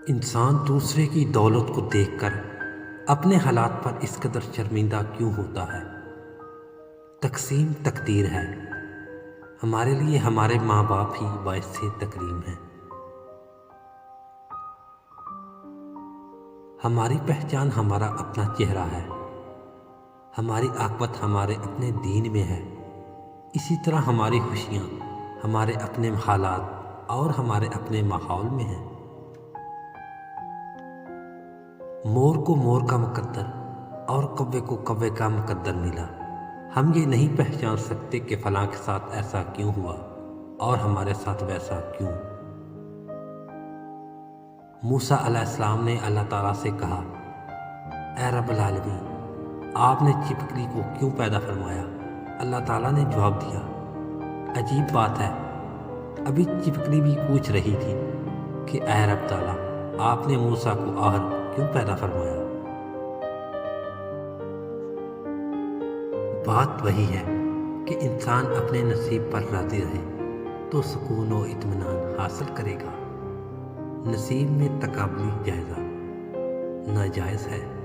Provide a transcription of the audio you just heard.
انسان دوسرے کی دولت کو دیکھ کر اپنے حالات پر اس قدر شرمندہ کیوں ہوتا ہے؟ تقسیم تقدیر ہے۔ ہمارے لیے ہمارے ماں باپ ہی باعث تکریم ہیں۔ ہماری پہچان ہمارا اپنا چہرہ ہے، ہماری عاقبت ہمارے اپنے دین میں ہے۔ اسی طرح ہماری خوشیاں ہمارے اپنے حالات اور ہمارے اپنے ماحول میں ہیں۔ مور کو مور کا مقدر اور کوے کو کوے کا مقدر ملا۔ ہم یہ نہیں پہچان سکتے کہ فلاں کے ساتھ ایسا کیوں ہوا اور ہمارے ساتھ ویسا کیوں۔ موسیٰ علیہ السلام نے اللہ تعالیٰ سے کہا، اے رب العالمین، آپ نے چپکلی کو کیوں پیدا فرمایا؟ اللہ تعالیٰ نے جواب دیا، عجیب بات ہے، ابھی چپکلی بھی پوچھ رہی تھی کہ اے رب تعالیٰ، آپ نے موسیٰ کو آخر کیوں پیدا فرمایا؟ بات وہی ہے کہ انسان اپنے نصیب پر راضی رہے تو سکون و اطمینان حاصل کرے گا۔ نصیب میں تقابلی جائزہ ناجائز ہے۔